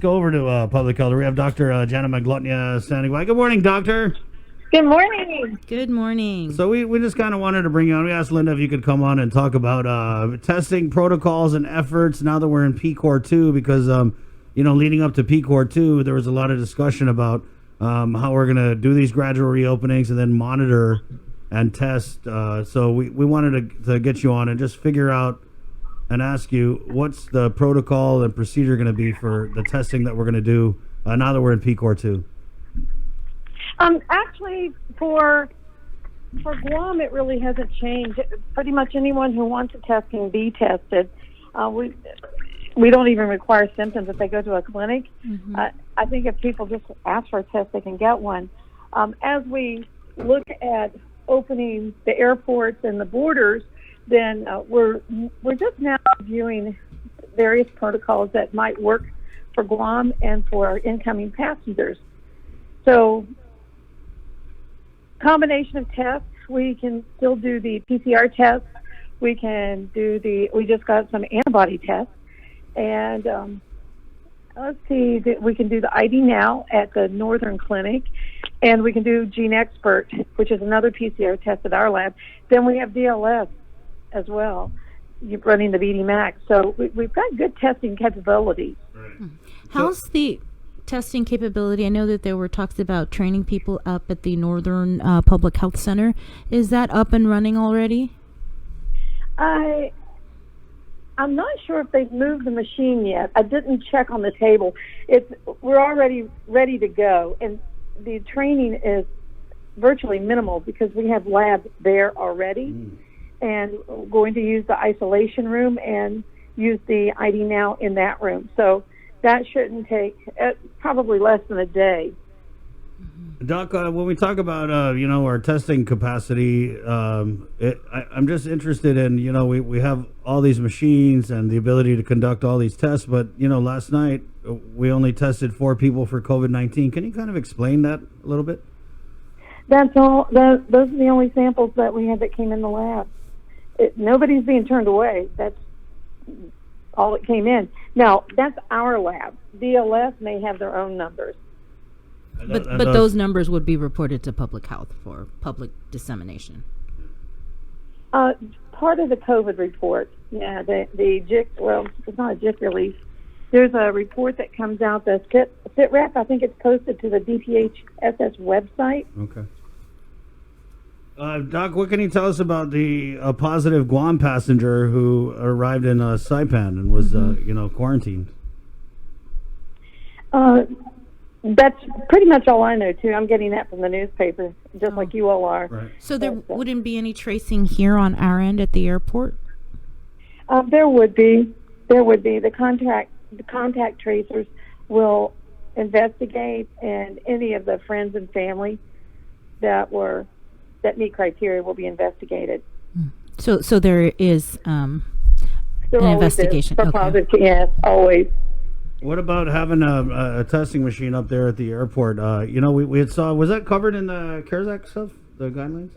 Go over to public health. We have Dr. Janna Manglona standing by. Good morning, doctor. Good morning. Good morning. So we just kind of wanted to bring you on. We asked Linda if you could come on and talk about testing protocols and efforts now that we're in PCOR 2 because, leading up to PCOR 2, there was a lot of discussion about how we're going to do these gradual reopenings and then monitor and test. So we wanted to get you on and just figure out and ask you what's the protocol and procedure going to be for the testing that we're going to do now that we're in PCOR 2. Actually, for Guam, it really hasn't changed. Pretty much anyone who wants a test can be tested. We don't even require symptoms if they go to a clinic. Mm-hmm. I think if people just ask for a test, they can get one. As we look at opening the airports and the borders, then we're just now reviewing various protocols that might work for Guam and for our incoming passengers. So, combination of tests, we can still do the PCR test. We just got some antibody tests. And let's see, we can do the ID now at the Northern Clinic. And we can do Gene Expert, which is another PCR test at our lab. Then we have DLS as well, running the BD Max. So we've got good testing capabilities. Right. How's the testing capability? I know that there were talks about training people up at the Northern Public Health Center. Is that up and running already? I'm not sure if they've moved the machine yet. I didn't check on the table. We're already ready to go, and the training is virtually minimal because we have labs there already. And we're going to use the isolation room and use the ID Now in that room. So that shouldn't take probably less than a day. Doc, when we talk about, our testing capacity, I'm just interested in, we have all these machines and the ability to conduct all these tests, but, last night we only tested 4 people for COVID-19. Can you kind of explain that a little bit? That's all. Those are the only samples that we had that came in the lab. Nobody's being turned away. That's all that came in. Now, that's our lab. DLS may have their own numbers. But those numbers would be reported to public health for public dissemination. Part of the COVID report, yeah, the JIC, well, it's not a JIC release. There's a report that comes out, the SITREP, I think it's posted to the DPHSS website. Okay. Doc, what can you tell us about the positive Guam passenger who arrived in Saipan and was, quarantined? That's pretty much all I know, too. I'm getting that from the newspaper, just like you all are. Right. So there wouldn't be any tracing here on our end at the airport? There would be. The contact tracers will investigate, and any of the friends and family that meet criteria will be investigated. So there is an investigation. For positive, yes, always. What about having a testing machine up there at the airport? We had saw, was that covered in the CARES Act stuff, the guidelines?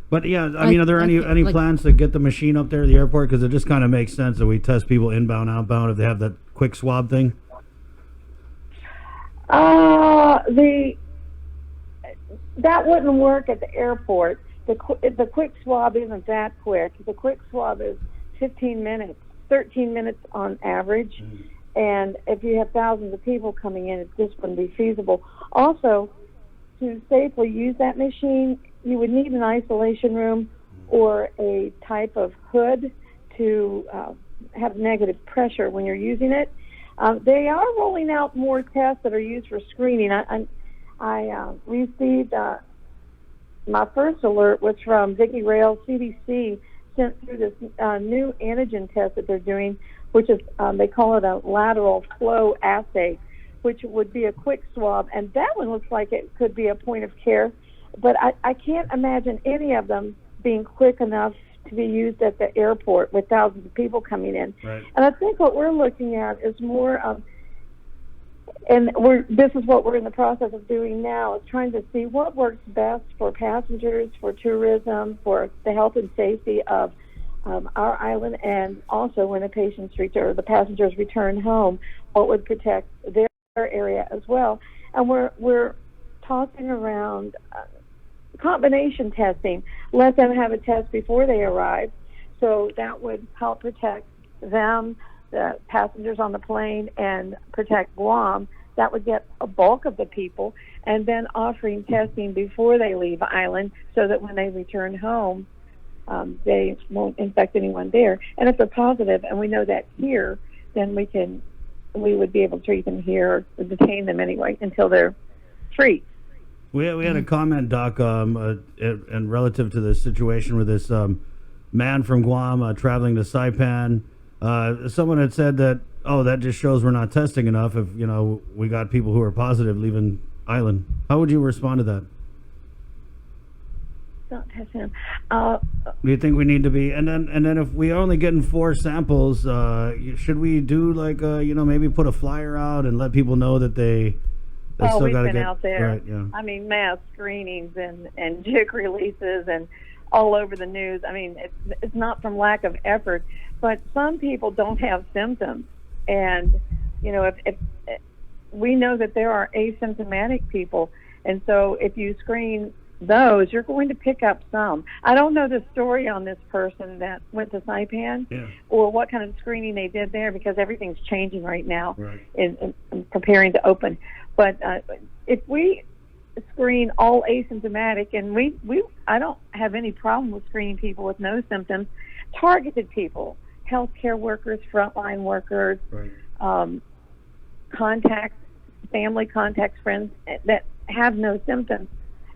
But yeah, are there any plans to get the machine up there at the airport? Because it just kind of makes sense that we test people inbound, outbound if they have that quick swab thing. That wouldn't work at the airport. The quick swab isn't that quick. The quick swab is 15 minutes, 13 minutes on average. And if you have thousands of people coming in, it just wouldn't be feasible. Also, to safely use that machine, you would need an isolation room or a type of hood to have negative pressure when you're using it. They are rolling out more tests that are used for screening. I received my first alert was from Vicki Rail. CDC sent through this new antigen test that they're doing, which is they call it a lateral flow assay, which would be a quick swab, and that one looks like it could be a point of care, but I can't imagine any of them being quick enough to be used at the airport with thousands of people coming in. Right. And I think what we're looking at is more and this is what we're in the process of doing now, is trying to see what works best for passengers, for tourism, for the health and safety of our island, and also when the passengers return home, what would protect their area as well. And we're talking around combination testing. Let them have a test before they arrive, so that would help protect them, the passengers on the plane, and protect Guam. That would get a bulk of the people, and then offering testing before they leave the island, so that when they return home, they won't infect anyone there. And if they're positive, and we know that here, then we would be able to treat them here, or detain them anyway until they're free. We had a comment, Doc, and relative to this situation with this man from Guam traveling to Saipan. Someone had said that, that just shows we're not testing enough if, we got people who are positive leaving island. How would you respond to that? Not testing them. Do you think we need to be, and then if we are only getting 4 samples, should we do like, maybe put a flyer out and let people know that they still we've got to been get out there. Right, yeah. I mean, mass screenings and JIC releases and all over the news. I mean, it's not from lack of effort, but some people don't have symptoms, and if we know that there are asymptomatic people, and so if you screen those, you're going to pick up some. I don't know the story on this person that went to Saipan, or what kind of screening they did there, because everything's changing right now in preparing to open. But if we screen all asymptomatic, and I don't have any problem with screening people with no symptoms, targeted people, healthcare workers, frontline workers, family contacts, friends that have no symptoms.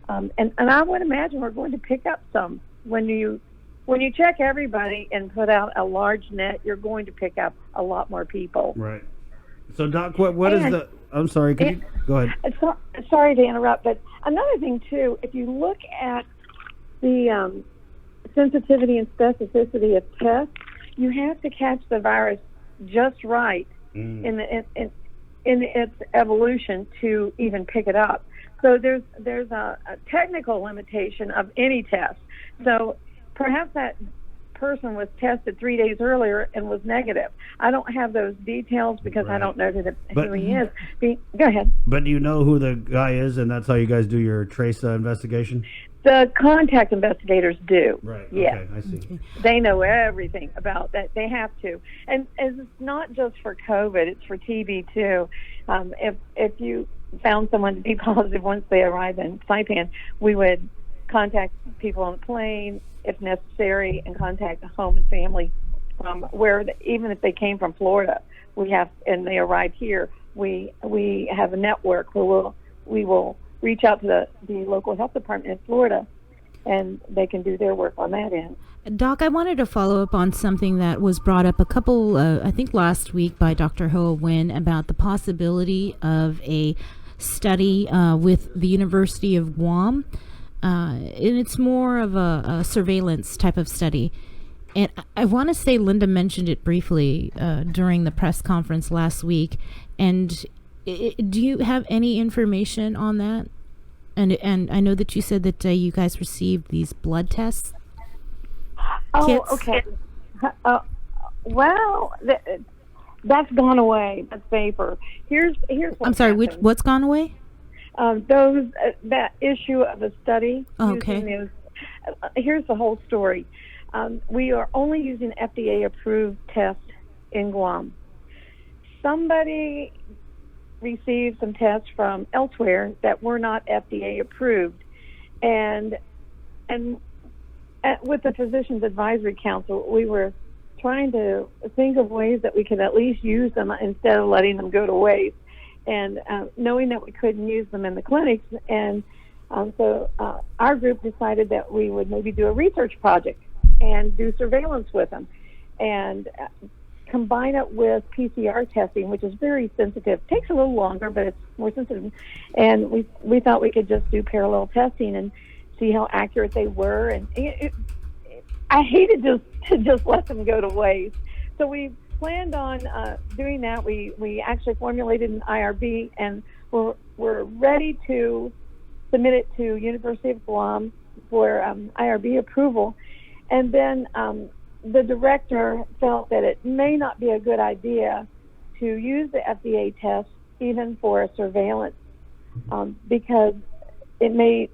And I would imagine we're going to pick up some. When you check everybody and put out a large net, you're going to pick up a lot more people. Right. So, Doc, what is the... I'm sorry, could you... Go ahead. Sorry to interrupt, but another thing, too, if you look at the sensitivity and specificity of tests, you have to catch the virus just right in its evolution to even pick it up. So there's a technical limitation of any test. So perhaps that person was tested 3 days earlier and was negative. I don't have those details because I don't know who he is. Go ahead. But do you know who the guy is, and that's how you guys do your trace investigation? The contact investigators do. Right. Yes. Okay, I see. Okay. They know everything about that. They have to. And it's not just for COVID, it's for TB too. If you found someone to be positive once they arrive in Saipan, we would contact people on the plane if necessary, and contact the home and family from even if they came from Florida, and they arrived here, we have a network where we will reach out to the local health department in Florida, and they can do their work on that end. Doc, I wanted to follow up on something that was brought up I think last week by Dr. Hoa Nguyen, about the possibility of a study with the University of Guam. And it's more of a surveillance type of study. And I want to say Linda mentioned it briefly during the press conference last week. And do you have any information on that? And I know that you said that you guys received these blood tests. Oh, kits. Okay. Well, that's gone away. That's vapor. Here's what I'm sorry. happened. What's gone away? That issue of the study. Okay. Here's the whole story. We are only using FDA-approved tests in Guam. Somebody received some tests from elsewhere that were not FDA-approved, and with the Physicians Advisory Council, we were trying to think of ways that we could at least use them instead of letting them go to waste. And knowing that we couldn't use them in the clinics, and so our group decided that we would maybe do a research project and do surveillance with them, and combine it with PCR testing, which is very sensitive. Takes a little longer, but it's more sensitive. And we thought we could just do parallel testing and see how accurate they were. And I hated to just let them go to waste. So we planned on doing that. We actually formulated an IRB, and we're ready to submit it to University of Guam for IRB approval. And then the director felt that it may not be a good idea to use the FDA test even for surveillance, because it may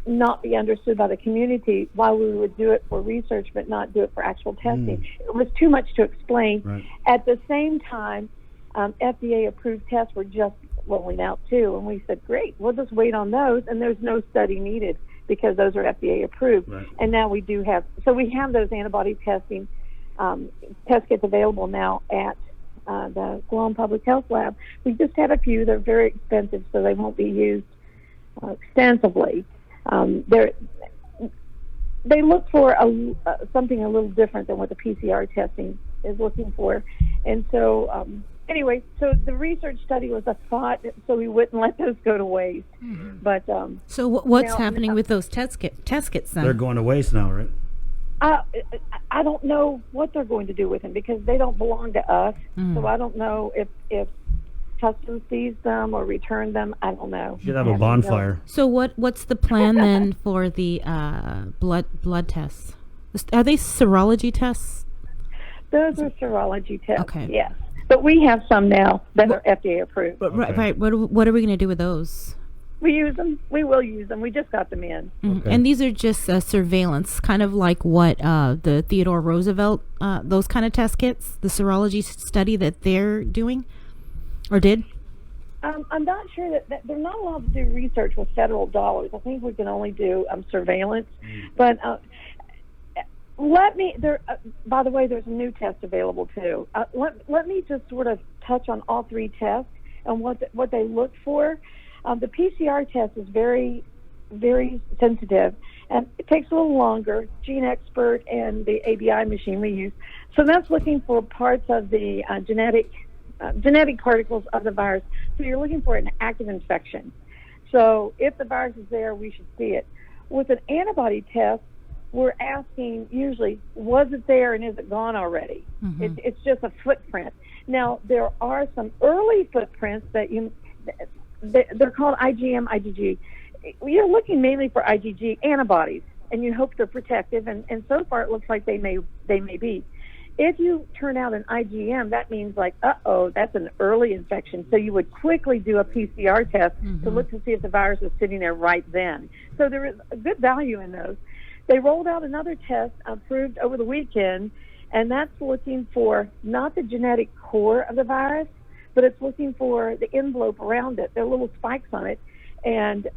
not be understood by the community why we would do it for research but not do it for actual testing. It was too much to explain. Right. At the same time, FDA-approved tests were just rolling out too, and we said, great, we'll just wait on those, and there's no study needed because those are FDA-approved. Right. And now we do have, so we have those antibody testing test kits available now at the Guam Public Health Lab. We just had a few. They're very expensive, so they won't be used extensively. They look for something a little different than what the PCR testing is looking for. And so, anyway, so the research study was a thought, so we wouldn't let those go to waste. Mm-hmm. But So what's now, happening with those test kits then? They're going to waste now, right? I don't know what they're going to do with them because they don't belong to us. So I don't know if Customs sees them or return them. I don't know. Should have a bonfire. So what's the plan then for the blood tests? Are they serology tests? Those are serology tests. Okay. Yes, but we have some now that are FDA approved. Okay. Right. What are we going to do with those? We use them. We will use them. We just got them in. Mhm. Okay. And these are just surveillance, kind of like what the Theodore Roosevelt, those kind of test kits, the serology study that they're doing or did? I'm not sure that they're not allowed to do research with federal dollars. I think we can only do surveillance. But let me. By the way, there's a new test available too. Let me just sort of touch on all three tests and what they look for. The PCR test is very, very sensitive, and it takes a little longer. Gene Expert and the ABI machine we use. So that's looking for parts of the genetic particles of the virus. So you're looking for an active infection. So if the virus is there, we should see it. With an antibody test, we're asking usually, was it there and is it gone already? Mm-hmm. It's just a footprint. Now, there are some early footprints that they're called IgM, IgG. You're looking mainly for IgG antibodies, and you hope they're protective, and so far it looks like they may be. If you turn out an IgM, that means like, that's an early infection. So you would quickly do a PCR test to look to see if the virus is sitting there right then. So there is a good value in those. They rolled out another test approved over the weekend, and that's looking for not the genetic core of the virus, but it's looking for the envelope around it. There are little spikes on it, and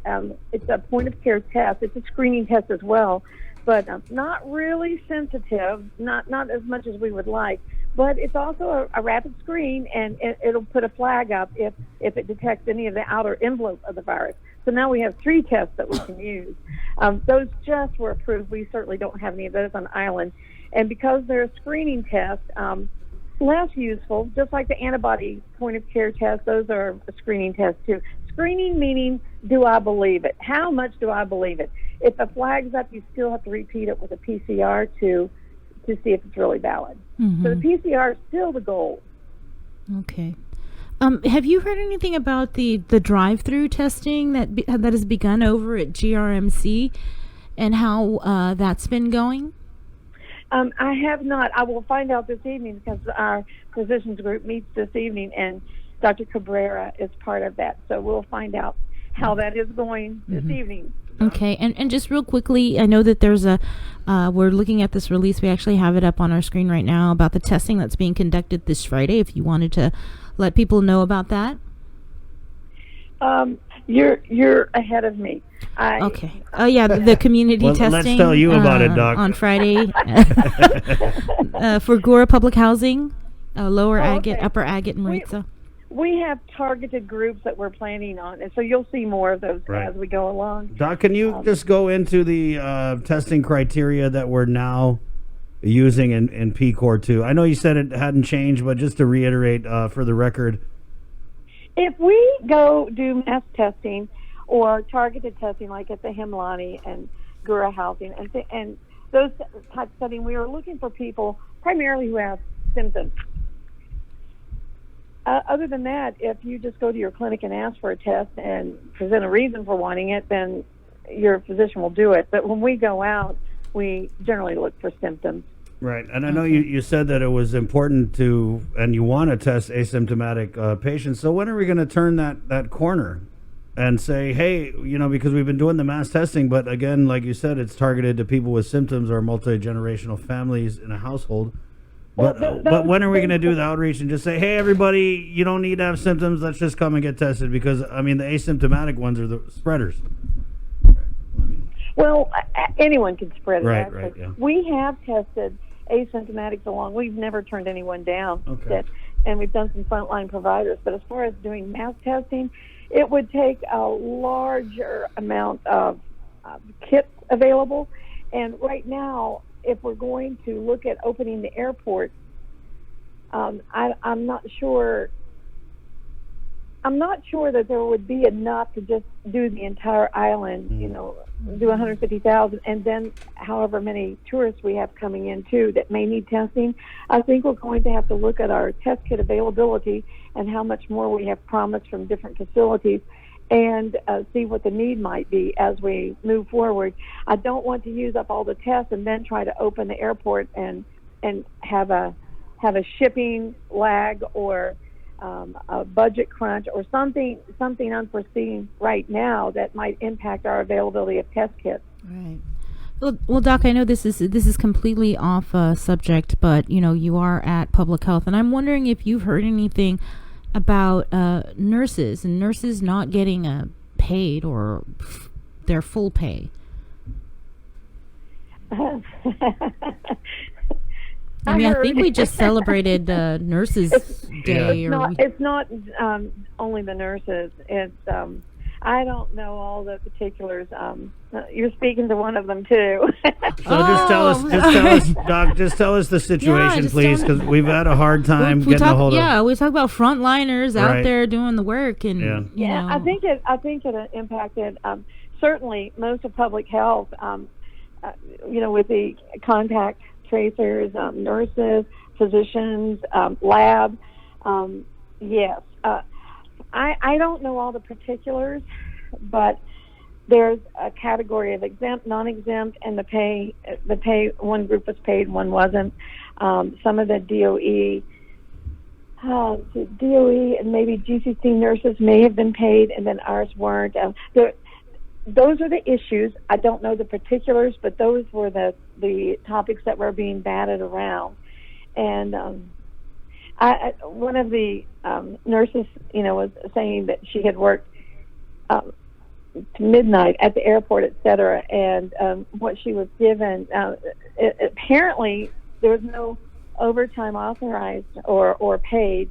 it's a point-of-care test. It's a screening test as well, but not really sensitive, not as much as we would like. But it's also a rapid screen, and it'll put a flag up if it detects any of the outer envelope of the virus. So now we have three tests that we can use. Those just were approved. We certainly don't have any of those on the island. And because they're a screening test, less useful, just like the antibody point-of-care test, those are a screening test too. Screening meaning, do I believe it? How much do I believe it? If the flag's up, you still have to repeat it with a PCR to see if it's really valid. Mm-hmm. So the PCR is still the goal. Okay. Have you heard anything about the drive-through testing that has begun over at GRMC and how that's been going? I have not. I will find out this evening because our physicians group meets this evening, and Dr. Cabrera is part of that. So we'll find out how that is going this evening. Okay, and just real quickly, I know that there's we're looking at this release. We actually have it up on our screen right now about the testing that's being conducted this Friday. If you wanted to let people know about that. You're ahead of me. Okay. Oh yeah, the community testing. Let's tell you about it, Doc. On Friday for Gora Public Housing, Lower Agate, Upper Agate, and Maritza. We have targeted groups that we're planning on, and so you'll see more of those as we go along. Doc, can you just go into the testing criteria that we're now using in PCOR 2? I know you said it hadn't changed, but just to reiterate for the record. If we go do mass testing or targeted testing like at the Himlani and Gura Housing and those types of setting, we are looking for people primarily who have symptoms. Other than that, if you just go to your clinic and ask for a test and present a reason for wanting it, then your physician will do it. But when we go out, we generally look for symptoms. Right, and I know you said that it was important to, and you want to test asymptomatic patients. So when are we going to turn that corner and say, hey, because we've been doing the mass testing, but again, like you said, it's targeted to people with symptoms or multi-generational families in a household. But when are we going to do the outreach and just say, hey, everybody, you don't need to have symptoms. Let's just come and get tested, because the asymptomatic ones are the spreaders. Well, anyone can spread it. Right, actually. right, yeah. We have tested asymptomatics along. We've never turned anyone down. Okay. And we've done some frontline providers. But as far as doing mass testing, it would take a larger amount of kits available. And right now, if we're going to look at opening the airport, I'm not sure. I'm not sure that there would be enough to just do the entire island, do 150,000, and then however many tourists we have coming in too that may need testing. I think we're going to have to look at our test kit availability and how much more we have promised from different facilities, and see what the need might be as we move forward. I don't want to use up all the tests and then try to open the airport and have a shipping lag or a budget crunch or something unforeseen right now that might impact our availability of test kits. Right. Well, Doc, I know this is completely off subject, but you are at Public Health, and I'm wondering if you've heard anything about nurses not getting paid or their full pay. I think we just celebrated Nurses Day. It's not only the nurses. It's I don't know all the particulars. You're speaking to one of them too. So just tell us, Doc. Just tell us the situation, please, because we've had a hard time getting a hold of. Yeah, we talk about frontliners out there doing the work, and you know. I think it impacted certainly most of public health. With the contact tracers, nurses, physicians, lab. Yes. I don't know all the particulars, but there's a category of exempt, non-exempt, and the pay, one group was paid, one wasn't. Some of the DOE and maybe GCC nurses may have been paid, and then ours weren't. Those are the issues. I don't know the particulars, but those were the topics that were being batted around. And one of the nurses, was saying that she had worked to midnight at the airport, et cetera, and what she was given. Apparently, there was no overtime authorized or paid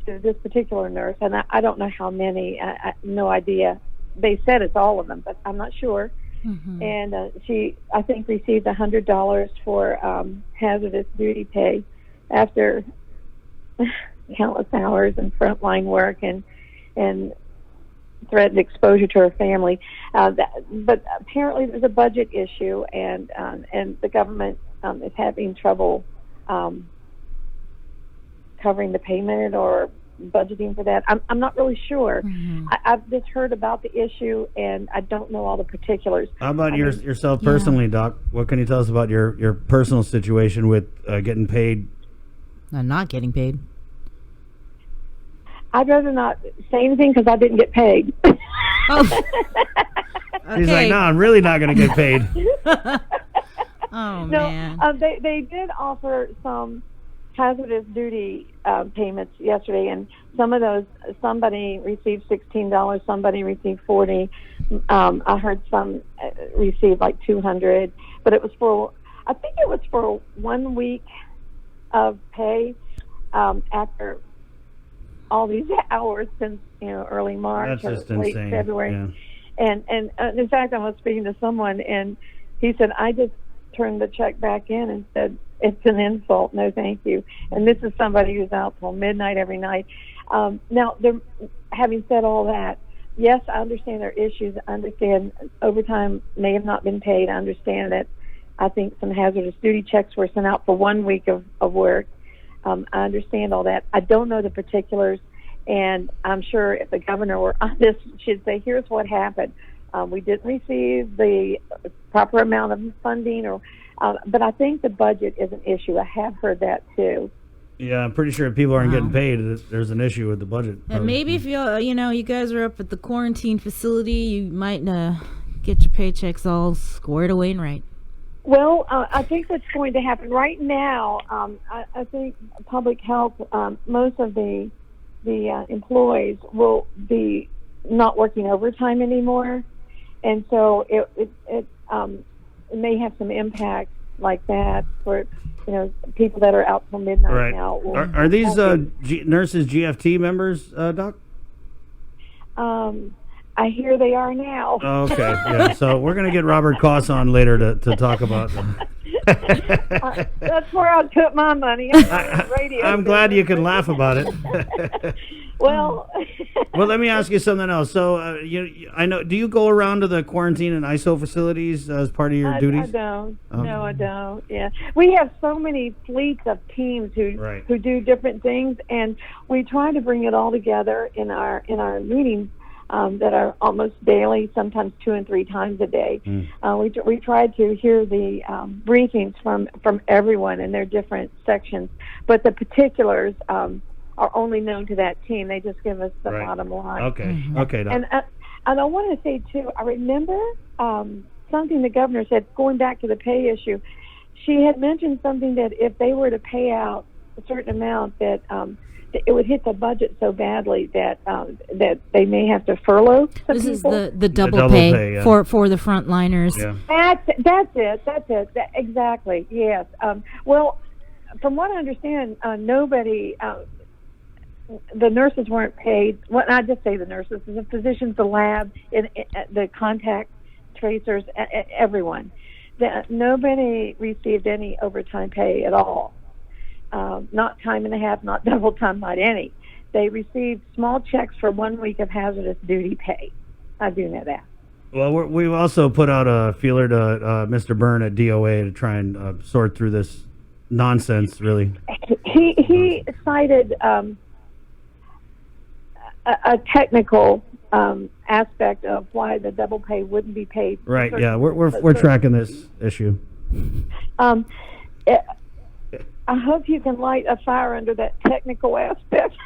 to this particular nurse, and I don't know how many. I no idea. They said it's all of them, but I'm not sure. Mm-hmm. And she, I think, received $100 for hazardous duty pay after countless hours and frontline work and threatened exposure to her family. But apparently there's a budget issue, and the government is having trouble covering the payment or budgeting for that. I'm not really sure. Mm-hmm. I've just heard about the issue, and I don't know all the particulars. How about yourself personally, Doc? What can you tell us about your personal situation with getting paid? Not getting paid. I'd rather not say anything because I didn't get paid. Oh. Okay. He's like, no, I'm really not going to get paid. Oh, no, man. They did offer some hazardous duty payments yesterday, and some of those, somebody received $16, somebody received $40. I heard some received like $200, but it was I think it was for 1 week of pay after all these hours since early March or late February. Yeah. And in fact, I was speaking to someone, and he said, I just turned the check back in and said, it's an insult, no thank you. And this is somebody who's out till midnight every night. Now, having said all that, yes, I understand there are issues. I understand overtime may have not been paid. I understand that I think some hazardous duty checks were sent out for 1 week of work. I understand all that. I don't know the particulars, and I'm sure if the governor were on this, she'd say, here's what happened. We didn't receive the proper amount of funding, or But I think the budget is an issue. I have heard that too. Yeah, I'm pretty sure if people aren't Wow. getting paid, there's an issue with the budget. And maybe if you guys are up at the quarantine facility, you might get your paychecks all squared away and right. Well, I think what's going to happen right now, I think public health, most of the employees will be not working overtime anymore, and so it may have some impact like that for people that are out till midnight Right. now. Are these nurses GFT members, Doc? I hear they are now. Okay, yeah. So we're gonna get Robert Koss on later to talk about them. That's where I'd put my money. Radio. I'm glad you can laugh about it. Well, well, let me ask you something else. So, I know. Do you go around to the quarantine and ISO facilities as part of your duties? I don't. Oh. No, I don't. Yeah, we have so many fleets of teams who do different things, and we try to bring it all together in our meetings. That are almost daily, sometimes 2 and 3 times a day. We try to hear the briefings from everyone in their different sections, but the particulars are only known to that team. They just give us the bottom line. Okay, okay. Doc. And I want to say too, I remember something the governor said going back to the pay issue. She had mentioned something that if they were to pay out a certain amount, that it would hit the budget so badly that that they may have to furlough some This people. is the double pay, yeah. for the frontliners. Yeah. That's it. Exactly. Yes. Well, from what I understand, nobody. The nurses weren't paid. Well, I just say the nurses, the physicians, the lab, the contact tracers, everyone. Nobody received any overtime pay at all. Not time and a half, not double time, not any. They received small checks for 1 week of hazardous duty pay. I do know that. Well, we've also put out a feeler to Mr. Byrne at DOA to try and sort through this nonsense, really. He cited a technical aspect of why the double pay wouldn't be paid. Right, yeah, we're tracking this issue. I hope you can light a fire under that technical aspect.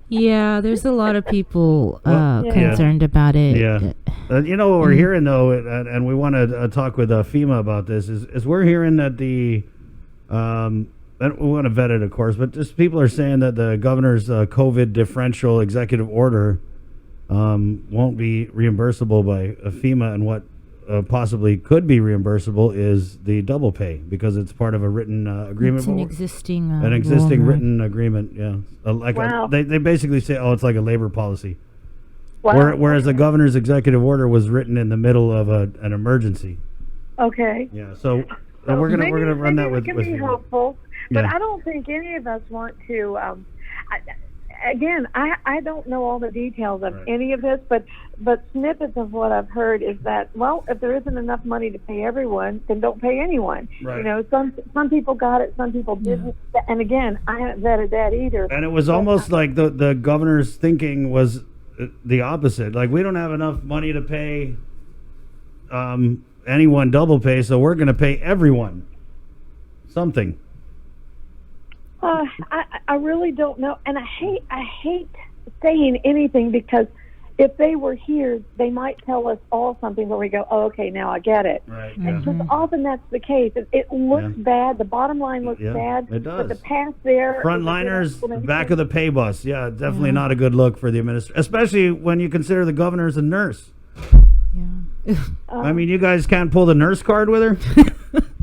Yeah, there's a lot of people Well, concerned about it. Yeah. You know what we're hearing, though, and we want to talk with FEMA about this, is we're hearing that and we want to vet it, of course, but just people are saying that the governor's COVID differential executive order won't be reimbursable by FEMA, and what possibly could be reimbursable is the double pay, because it's part of a written agreement. It's an existing existing written agreement, yeah. Wow. They basically say, it's like a labor policy. Wow. Whereas the governor's executive order was written in the middle of an emergency. Okay. Yeah, so we're gonna run that with Maybe we can be you. hopeful, but Yeah. I don't think any of us want to. I don't know all the details of any of this, but snippets of what I've heard is that, well, if there isn't enough money to pay everyone, then don't pay anyone. Right. Some people got it, some people didn't, and again, I haven't vetted that either. And it was almost like the governor's thinking was the opposite. Like, we don't have enough money to pay anyone double pay, so we're going to pay everyone something. I really don't know, and I hate saying anything, because if they were here, they might tell us all something where we go, oh, okay, now I get it. Right. And because often that's the case. It looks bad. The bottom line looks bad. It does. But the path there. Frontliners, back of the pay bus. Yeah, definitely not a good look for the administration, especially when you consider the governor's a nurse. Yeah. I mean, you guys can't pull the nurse card with her?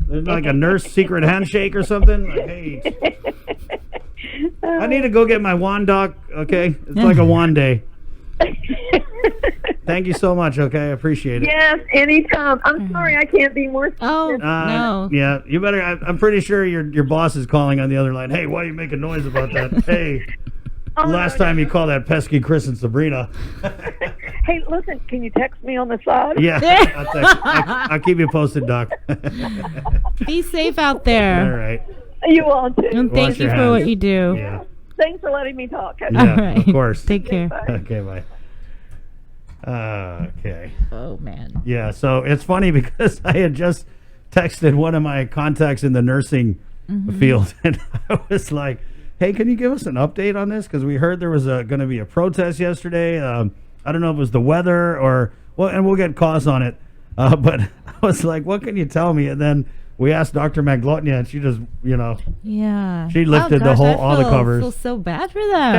There's like a nurse secret handshake or something? Like, hey, I need to go get my wand, Doc, okay? It's like a wand day. Thank you so much, okay? I appreciate it. Yes, anytime. I'm sorry I can't be more specific. Oh, no. Yeah, you better. I'm pretty sure your boss is calling on the other line. Hey, why are you making noise about that? Hey, last time you called that pesky Chris and Sabrina. Hey, listen, can you text me on the side? Yeah, I'll keep you posted, Doc. Be safe out there. All right. You want to. And Wash thank you your for hands. what you do. Yeah. Thanks for letting me talk. Yeah, All right. of course. Take care. Okay, bye. Okay. Oh, man. Yeah, so it's funny because I had just texted one of my contacts in the nursing field, and I was like, "Hey, can you give us an update on this? Because we heard there was going to be a protest yesterday. I don't know if it was the weather or well, and we'll get calls on it. But I was like, what can you tell me?" And then we asked Dr. Manglona, and she just, Yeah. she lifted all the covers. I feel so bad for them.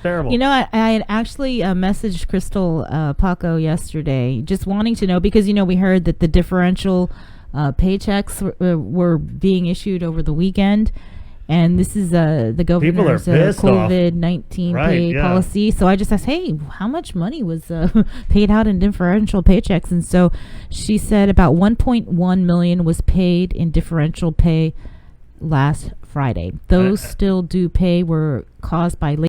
Terrible. I had actually messaged Crystal Paco yesterday, just wanting to know because we heard that the differential paychecks were being issued over the weekend, and this is the governor's COVID-19 pay policy. So I just asked, hey, how much money was paid out in differential paychecks? And so she said about 1.1 million was paid in differential pay last Friday. Those still due pay were caused by